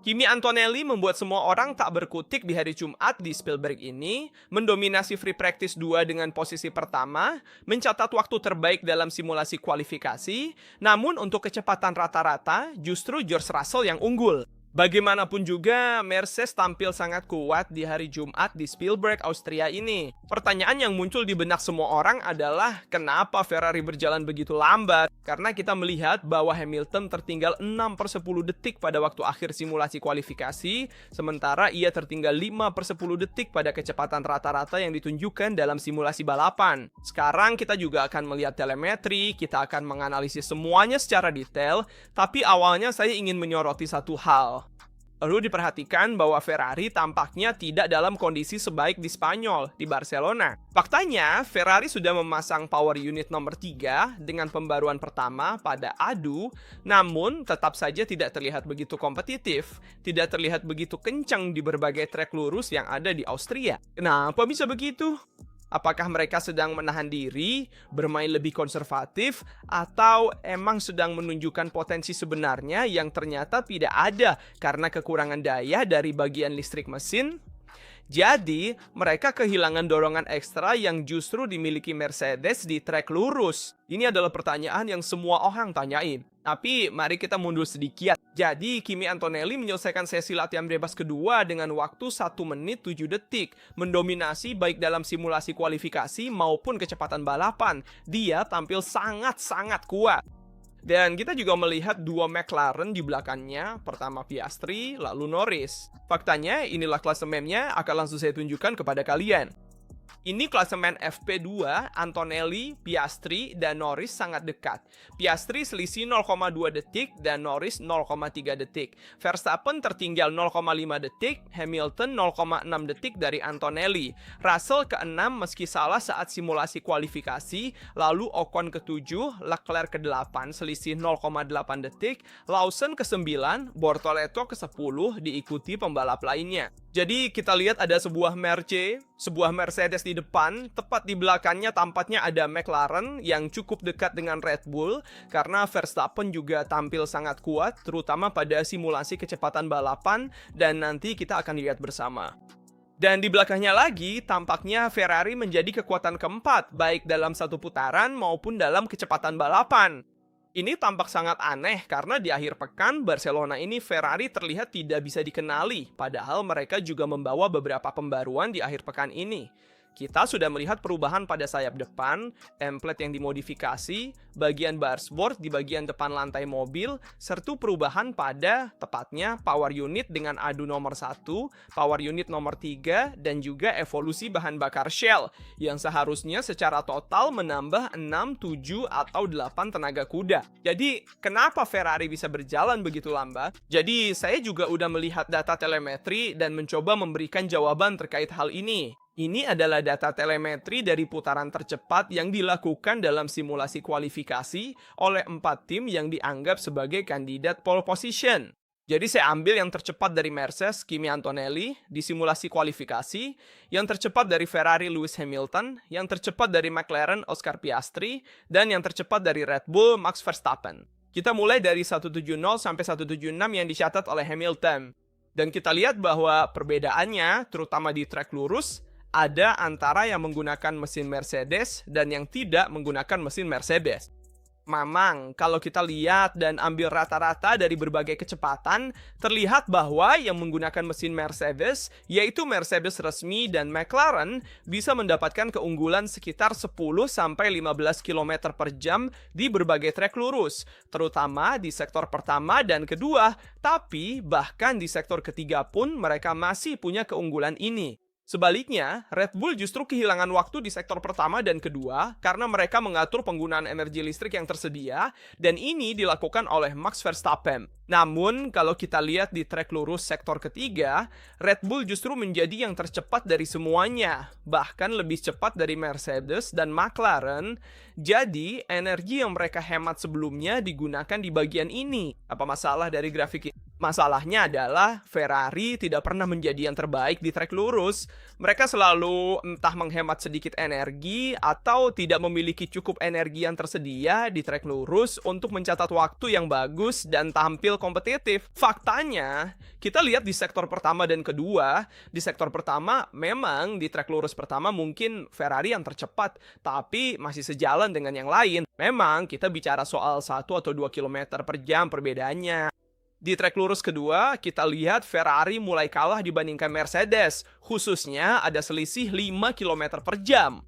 Kimi Antonelli membuat semua orang tak berkutik di hari Jumat di Spielberg ini, mendominasi free practice 2 dengan posisi pertama, mencatat waktu terbaik dalam simulasi kualifikasi, namun untuk kecepatan rata-rata, justru George Russell yang unggul. Bagaimanapun juga, Mercedes tampil sangat kuat di hari Jumat di Spielberg, Austria ini. Pertanyaan yang muncul di benak semua orang adalah kenapa Ferrari berjalan begitu lambat? Karena kita melihat bahwa Hamilton tertinggal 6/10 detik pada waktu akhir simulasi kualifikasi, sementara ia tertinggal 5/10 detik pada kecepatan rata-rata yang ditunjukkan dalam simulasi balapan. Sekarang kita juga akan melihat telemetri, kita akan menganalisis semuanya secara detail, tapi awalnya saya ingin menyoroti satu hal. Perlu diperhatikan bahwa Ferrari tampaknya tidak dalam kondisi sebaik di Spanyol, di Barcelona. Faktanya, Ferrari sudah memasang power unit nomor 3 dengan pembaruan pertama pada adu, namun tetap saja tidak terlihat begitu kompetitif, tidak terlihat begitu kencang di berbagai trek lurus yang ada di Austria. Kenapa bisa begitu? Apakah mereka sedang menahan diri, bermain lebih konservatif, atau emang sedang menunjukkan potensi sebenarnya yang ternyata tidak ada karena kekurangan daya dari bagian listrik mesin? Jadi, mereka kehilangan dorongan ekstra yang justru dimiliki Mercedes di trek lurus. Ini adalah pertanyaan yang semua orang tanyain. Tapi, mari kita mundur sedikit. Jadi, Kimi Antonelli menyelesaikan sesi latihan bebas kedua dengan waktu 1 menit 7 detik. Mendominasi baik dalam simulasi kualifikasi maupun kecepatan balapan. Dia tampil sangat-sangat kuat. Dan kita juga melihat dua McLaren di belakangnya, pertama Piastri, lalu Norris. Faktanya, inilah klasemennya akan langsung saya tunjukkan kepada kalian. Ini klasemen FP2, Antonelli, Piastri, dan Norris sangat dekat. Piastri selisih 0,2 detik dan Norris 0,3 detik. Verstappen tertinggal 0,5 detik, Hamilton 0,6 detik dari Antonelli. Russell ke-6 meski salah saat simulasi kualifikasi, lalu Ocon ke-7, Leclerc ke-8 selisih 0,8 detik, Lawson ke-9, Bortoleto ke-10 diikuti pembalap lainnya. Jadi kita lihat ada sebuah Mercedes di depan, tepat di belakangnya tampaknya ada McLaren yang cukup dekat dengan Red Bull karena Verstappen juga tampil sangat kuat terutama pada simulasi kecepatan balapan dan nanti kita akan lihat bersama. Dan di belakangnya lagi tampaknya Ferrari menjadi kekuatan keempat baik dalam satu putaran maupun dalam kecepatan balapan. Ini tampak sangat aneh karena di akhir pekan Barcelona ini Ferrari terlihat tidak bisa dikenali, padahal mereka juga membawa beberapa pembaruan di akhir pekan ini. Kita sudah melihat perubahan pada sayap depan, template yang dimodifikasi, bagian dashboard di bagian depan lantai mobil, serta perubahan pada, tepatnya, power unit dengan adu nomor 1, power unit nomor 3, dan juga evolusi bahan bakar Shell, yang seharusnya secara total menambah 6, 7, atau 8 tenaga kuda. Jadi, kenapa Ferrari bisa berjalan begitu lambat? Jadi, saya juga udah melihat data telemetri dan mencoba memberikan jawaban terkait hal ini. Ini adalah data telemetri dari putaran tercepat yang dilakukan dalam simulasi kualifikasi oleh 4 tim yang dianggap sebagai kandidat pole position. Jadi saya ambil yang tercepat dari Mercedes, Kimi Antonelli, di simulasi kualifikasi, yang tercepat dari Ferrari, Lewis Hamilton, yang tercepat dari McLaren, Oscar Piastri, dan yang tercepat dari Red Bull, Max Verstappen. Kita mulai dari 170 sampai 176 yang dicatat oleh Hamilton. Dan kita lihat bahwa perbedaannya, terutama di trek lurus, ada antara yang menggunakan mesin Mercedes dan yang tidak menggunakan mesin Mercedes. Memang, kalau kita lihat dan ambil rata-rata dari berbagai kecepatan, terlihat bahwa yang menggunakan mesin Mercedes, yaitu Mercedes resmi dan McLaren, bisa mendapatkan keunggulan sekitar 10-15 km per jam di berbagai trek lurus, terutama di sektor pertama dan kedua, tapi bahkan di sektor ketiga pun mereka masih punya keunggulan ini. Sebaliknya, Red Bull justru kehilangan waktu di sektor pertama dan kedua karena mereka mengatur penggunaan energi listrik yang tersedia dan ini dilakukan oleh Max Verstappen. Namun, kalau kita lihat di trek lurus sektor ketiga, Red Bull justru menjadi yang tercepat dari semuanya, bahkan lebih cepat dari Mercedes dan McLaren. Jadi, energi yang mereka hemat sebelumnya digunakan di bagian ini. Apa masalah dari grafik ini? Masalahnya adalah Ferrari tidak pernah menjadi yang terbaik di trek lurus. Mereka selalu entah menghemat sedikit energi atau tidak memiliki cukup energi yang tersedia di trek lurus untuk mencatat waktu yang bagus dan tampil kompetitif. Faktanya, kita lihat di sektor pertama dan kedua. Di sektor pertama, memang di trek lurus pertama mungkin Ferrari yang tercepat, tapi masih sejalan dengan yang lain. Memang kita bicara soal 1 atau 2 km per jam perbedaannya. Di trek lurus kedua, kita lihat Ferrari mulai kalah dibandingkan Mercedes, khususnya ada selisih 5 km per jam.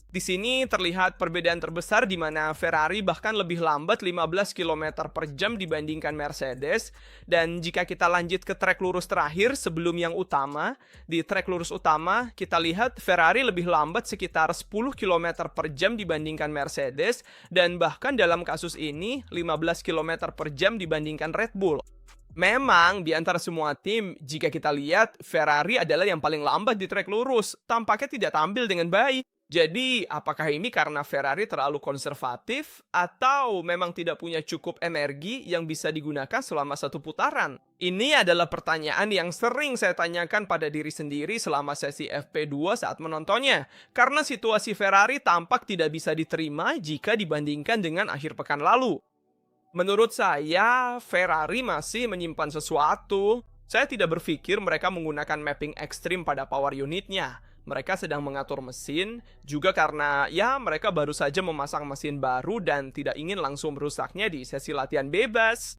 Di sini terlihat perbedaan terbesar di mana Ferrari bahkan lebih lambat 15 km per jam dibandingkan Mercedes. Dan jika kita lanjut ke trek lurus terakhir sebelum yang utama, di trek lurus utama kita lihat Ferrari lebih lambat sekitar 10 km per jam dibandingkan Mercedes, dan bahkan dalam kasus ini 15 km per jam dibandingkan Red Bull. Memang di antara semua tim, jika kita lihat Ferrari adalah yang paling lambat di trek lurus, tampaknya tidak tampil dengan baik. Jadi, apakah ini karena Ferrari terlalu konservatif atau memang tidak punya cukup energi yang bisa digunakan selama satu putaran? Ini adalah pertanyaan yang sering saya tanyakan pada diri sendiri selama sesi FP2 saat menontonnya, karena situasi Ferrari tampak tidak bisa diterima jika dibandingkan dengan akhir pekan lalu. Menurut saya, Ferrari masih menyimpan sesuatu. Saya tidak berpikir mereka menggunakan mapping ekstrim pada power unitnya. Mereka sedang mengatur mesin, juga karena mereka baru saja memasang mesin baru dan tidak ingin langsung merusaknya di sesi latihan bebas.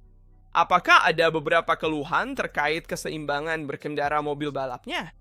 Apakah ada beberapa keluhan terkait keseimbangan berkendara mobil balapnya?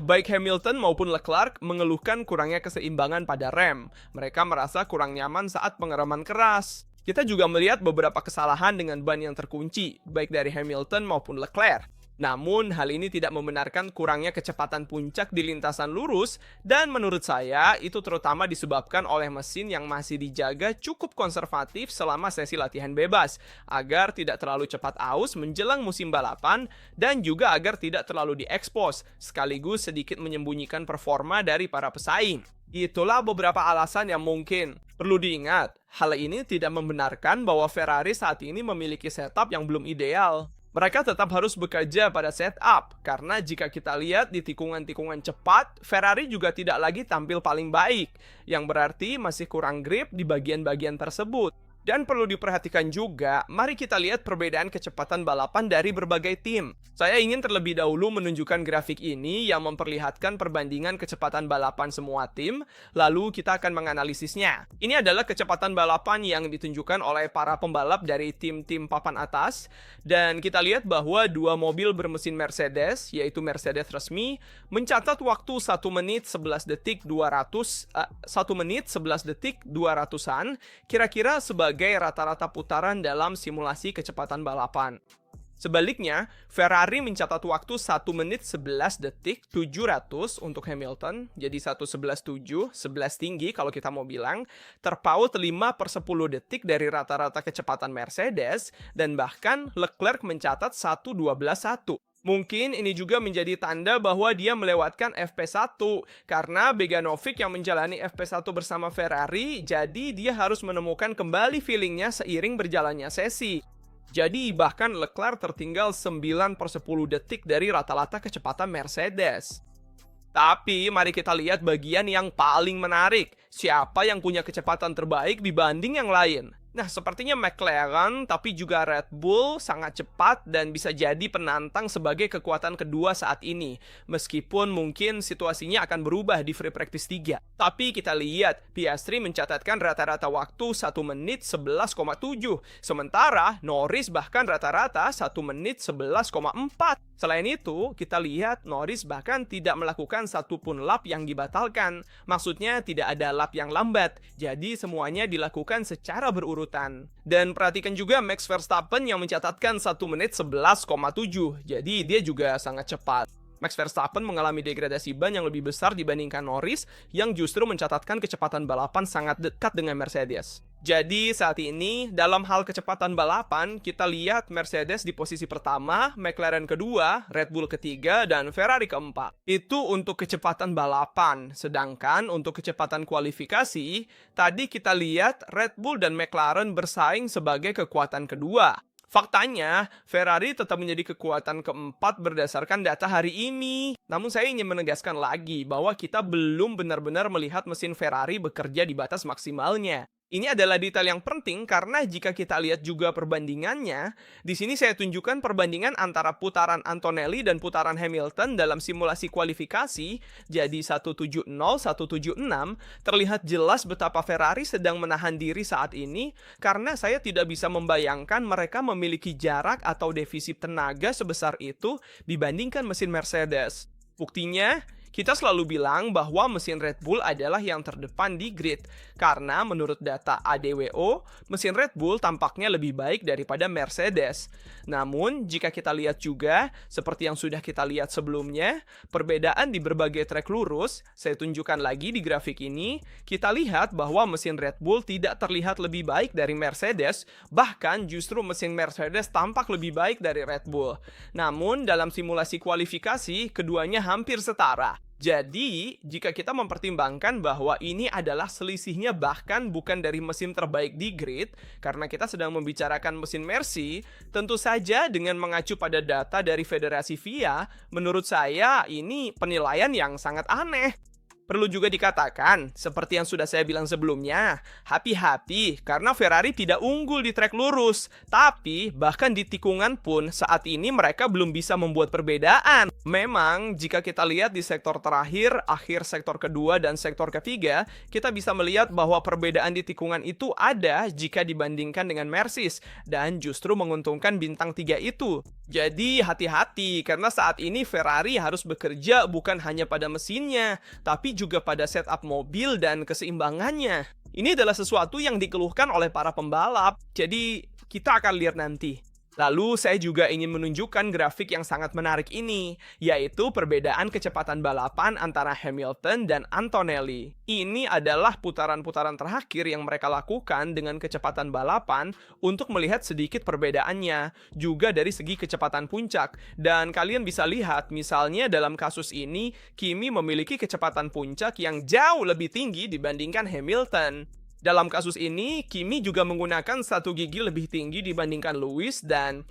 Baik Hamilton maupun Leclerc mengeluhkan kurangnya keseimbangan pada rem. Mereka merasa kurang nyaman saat pengereman keras. Kita juga melihat beberapa kesalahan dengan ban yang terkunci, baik dari Hamilton maupun Leclerc. Namun, hal ini tidak membenarkan kurangnya kecepatan puncak di lintasan lurus, dan menurut saya itu terutama disebabkan oleh mesin yang masih dijaga cukup konservatif selama sesi latihan bebas, agar tidak terlalu cepat aus menjelang musim balapan, dan juga agar tidak terlalu diekspos, sekaligus sedikit menyembunyikan performa dari para pesaing. Itulah beberapa alasan yang mungkin. Perlu diingat, hal ini tidak membenarkan bahwa Ferrari saat ini memiliki setup yang belum ideal. Mereka tetap harus bekerja pada setup, karena jika kita lihat di tikungan-tikungan cepat, Ferrari juga tidak lagi tampil paling baik, yang berarti masih kurang grip di bagian-bagian tersebut. Dan perlu diperhatikan juga, mari kita lihat perbedaan kecepatan balapan dari berbagai tim. Saya ingin terlebih dahulu menunjukkan grafik ini yang memperlihatkan perbandingan kecepatan balapan semua tim, lalu kita akan menganalisisnya. Ini adalah kecepatan balapan yang ditunjukkan oleh para pembalap dari tim-tim papan atas, dan kita lihat bahwa dua mobil bermesin Mercedes, yaitu Mercedes resmi, mencatat waktu 1 menit 11 detik 200-an, kira-kira sebagai rata-rata putaran dalam simulasi kecepatan balapan. Sebaliknya, Ferrari mencatat waktu 1 menit 11 detik 700 untuk Hamilton, jadi 1:11.7, 11 tinggi kalau kita mau bilang, terpaut 5/10 detik dari rata-rata kecepatan Mercedes, dan bahkan Leclerc mencatat 1:12.1. Mungkin ini juga menjadi tanda bahwa dia melewatkan FP1 karena Beganovic yang menjalani FP1 bersama Ferrari, jadi dia harus menemukan kembali feelingnya seiring berjalannya sesi. Jadi bahkan Leclerc tertinggal 9/10 detik dari rata-rata kecepatan Mercedes. Tapi mari kita lihat bagian yang paling menarik. Siapa yang punya kecepatan terbaik dibanding yang lain? Nah, sepertinya McLaren, tapi juga Red Bull sangat cepat dan bisa jadi penantang sebagai kekuatan kedua saat ini. Meskipun mungkin situasinya akan berubah di Free Practice 3. Tapi kita lihat, Piastri mencatatkan rata-rata waktu 1 menit 11,7. Sementara Norris bahkan rata-rata 1 menit 11,4. Selain itu, kita lihat Norris bahkan tidak melakukan satupun lap yang dibatalkan. Maksudnya tidak ada lap yang lambat. Jadi semuanya dilakukan secara berurutan. Dan perhatikan juga Max Verstappen yang mencatatkan 1 menit 11,7. Jadi dia juga sangat cepat. Max Verstappen mengalami degradasi ban yang lebih besar dibandingkan Norris yang justru mencatatkan kecepatan balapan sangat dekat dengan Mercedes. Jadi saat ini dalam hal kecepatan balapan kita lihat Mercedes di posisi pertama, McLaren kedua, Red Bull ketiga, dan Ferrari keempat. Itu untuk kecepatan balapan. Sedangkan untuk kecepatan kualifikasi, tadi kita lihat Red Bull dan McLaren bersaing sebagai kekuatan kedua. Faktanya, Ferrari tetap menjadi kekuatan keempat berdasarkan data hari ini. Namun saya ingin menegaskan lagi bahwa kita belum benar-benar melihat mesin Ferrari bekerja di batas maksimalnya. Ini adalah detail yang penting karena jika kita lihat juga perbandingannya, di sini saya tunjukkan perbandingan antara putaran Antonelli dan putaran Hamilton dalam simulasi kualifikasi, jadi 170, 176, terlihat jelas betapa Ferrari sedang menahan diri saat ini karena saya tidak bisa membayangkan mereka memiliki jarak atau defisit tenaga sebesar itu dibandingkan mesin Mercedes. Buktinya, kita selalu bilang bahwa mesin Red Bull adalah yang terdepan di grid, karena menurut data ADWO, mesin Red Bull tampaknya lebih baik daripada Mercedes. Namun, jika kita lihat juga, seperti yang sudah kita lihat sebelumnya, perbedaan di berbagai trek lurus, saya tunjukkan lagi di grafik ini, kita lihat bahwa mesin Red Bull tidak terlihat lebih baik dari Mercedes, bahkan justru mesin Mercedes tampak lebih baik dari Red Bull. Namun, dalam simulasi kualifikasi, keduanya hampir setara. Jadi, jika kita mempertimbangkan bahwa ini adalah selisihnya bahkan bukan dari mesin terbaik di grid, karena kita sedang membicarakan mesin Mercy, tentu saja dengan mengacu pada data dari Federasi FIA, menurut saya ini penilaian yang sangat aneh. Perlu juga dikatakan, seperti yang sudah saya bilang sebelumnya, hati-hati karena Ferrari tidak unggul di trek lurus. Tapi, bahkan di tikungan pun saat ini mereka belum bisa membuat perbedaan. Memang, jika kita lihat di sektor terakhir, akhir sektor kedua dan sektor ketiga, kita bisa melihat bahwa perbedaan di tikungan itu ada jika dibandingkan dengan Mercedes, dan justru menguntungkan bintang 3 itu. Jadi, hati-hati karena saat ini Ferrari harus bekerja bukan hanya pada mesinnya, tapi juga pada setup mobil dan keseimbangannya. Ini adalah sesuatu yang dikeluhkan oleh para pembalap, jadi kita akan lihat nanti. Lalu saya juga ingin menunjukkan grafik yang sangat menarik ini, yaitu perbedaan kecepatan balapan antara Hamilton dan Antonelli. Ini adalah putaran-putaran terakhir yang mereka lakukan dengan kecepatan balapan untuk melihat sedikit perbedaannya, juga dari segi kecepatan puncak. Dan kalian bisa lihat, misalnya dalam kasus ini, Kimi memiliki kecepatan puncak yang jauh lebih tinggi dibandingkan Hamilton. Dalam kasus ini, Kimi juga menggunakan 1 gigi lebih tinggi dibandingkan Lewis dan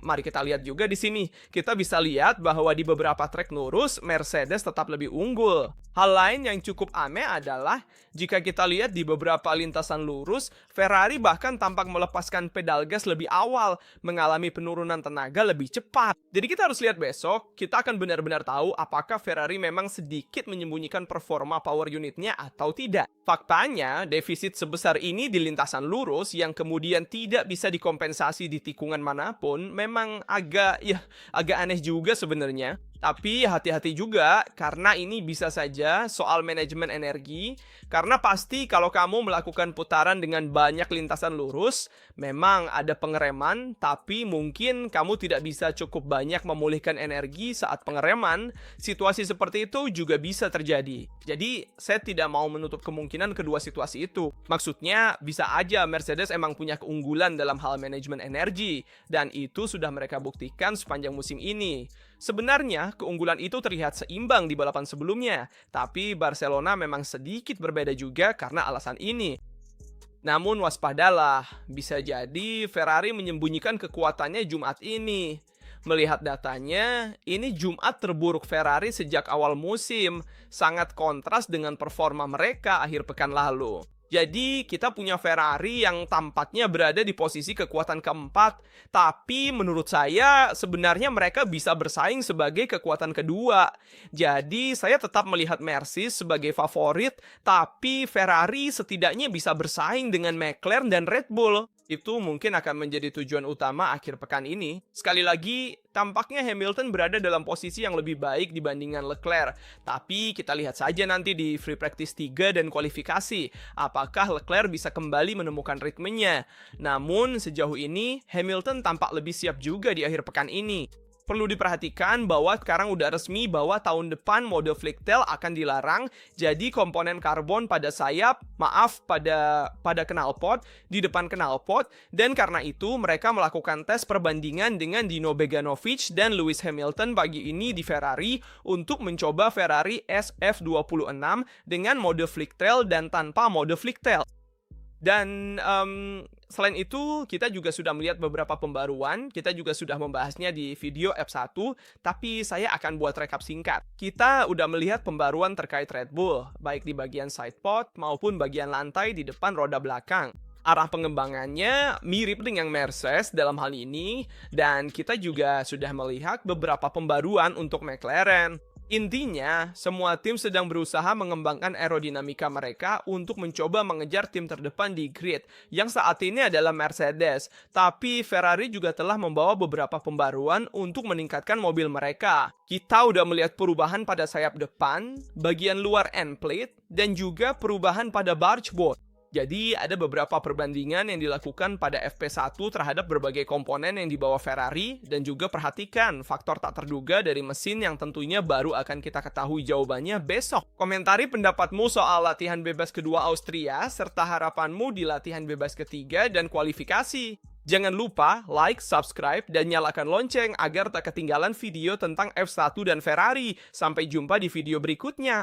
mari kita lihat juga di sini. Kita bisa lihat bahwa di beberapa trek lurus, Mercedes tetap lebih unggul. Hal lain yang cukup aneh adalah jika kita lihat di beberapa lintasan lurus, Ferrari bahkan tampak melepaskan pedal gas lebih awal, mengalami penurunan tenaga lebih cepat. Jadi kita harus lihat besok, kita akan benar-benar tahu apakah Ferrari memang sedikit menyembunyikan performa power unitnya atau tidak. Faktanya, defisit sebesar ini di lintasan lurus yang kemudian tidak bisa dikompensasi di tikungan manapun memang agak aneh juga sebenarnya. Tapi hati-hati juga karena ini bisa saja soal manajemen energi, karena pasti kalau kamu melakukan putaran dengan banyak lintasan lurus, memang ada pengereman, tapi mungkin kamu tidak bisa cukup banyak memulihkan energi saat pengereman. Situasi seperti itu juga bisa terjadi. Jadi saya tidak mau menutup kemungkinan kedua situasi itu. Maksudnya bisa aja Mercedes emang punya keunggulan dalam hal manajemen energi, dan itu sudah mereka buktikan sepanjang musim ini. Sebenarnya, keunggulan itu terlihat seimbang di balapan sebelumnya, tapi Barcelona memang sedikit berbeda juga karena alasan ini. Namun waspadalah, bisa jadi Ferrari menyembunyikan kekuatannya Jumat ini. Melihat datanya, ini Jumat terburuk Ferrari sejak awal musim, sangat kontras dengan performa mereka akhir pekan lalu. Jadi kita punya Ferrari yang tampaknya berada di posisi kekuatan keempat, tapi menurut saya sebenarnya mereka bisa bersaing sebagai kekuatan kedua. Jadi saya tetap melihat Mercedes sebagai favorit, tapi Ferrari setidaknya bisa bersaing dengan McLaren dan Red Bull. Itu mungkin akan menjadi tujuan utama akhir pekan ini. Sekali lagi, tampaknya Hamilton berada dalam posisi yang lebih baik dibandingkan Leclerc. Tapi kita lihat saja nanti di free practice 3 dan kualifikasi, apakah Leclerc bisa kembali menemukan ritmenya. Namun sejauh ini, Hamilton tampak lebih siap juga di akhir pekan ini. Perlu diperhatikan bahwa sekarang udah resmi bahwa tahun depan mode flicktail akan dilarang, jadi komponen karbon pada sayap, pada knalpot, di depan knalpot, dan karena itu mereka melakukan tes perbandingan dengan Dino Beganovic dan Lewis Hamilton pagi ini di Ferrari untuk mencoba Ferrari SF26 dengan mode flicktail dan tanpa mode flicktail. Dan selain itu, kita juga sudah melihat beberapa pembaruan, kita juga sudah membahasnya di video F1, tapi saya akan buat rekap singkat. Kita udah melihat pembaruan terkait Red Bull, baik di bagian sidepod maupun bagian lantai di depan roda belakang. Arah pengembangannya mirip dengan Mercedes dalam hal ini, dan kita juga sudah melihat beberapa pembaruan untuk McLaren. Intinya, semua tim sedang berusaha mengembangkan aerodinamika mereka untuk mencoba mengejar tim terdepan di grid, yang saat ini adalah Mercedes. Tapi Ferrari juga telah membawa beberapa pembaruan untuk meningkatkan mobil mereka. Kita udah melihat perubahan pada sayap depan, bagian luar end plate, dan juga perubahan pada bargeboard. Jadi ada beberapa perbandingan yang dilakukan pada FP1 terhadap berbagai komponen yang dibawa Ferrari, dan juga perhatikan faktor tak terduga dari mesin yang tentunya baru akan kita ketahui jawabannya besok. Komentari pendapatmu soal latihan bebas kedua Austria serta harapanmu di latihan bebas ketiga dan kualifikasi. Jangan lupa like, subscribe, dan nyalakan lonceng agar tak ketinggalan video tentang F1 dan Ferrari. Sampai jumpa di video berikutnya.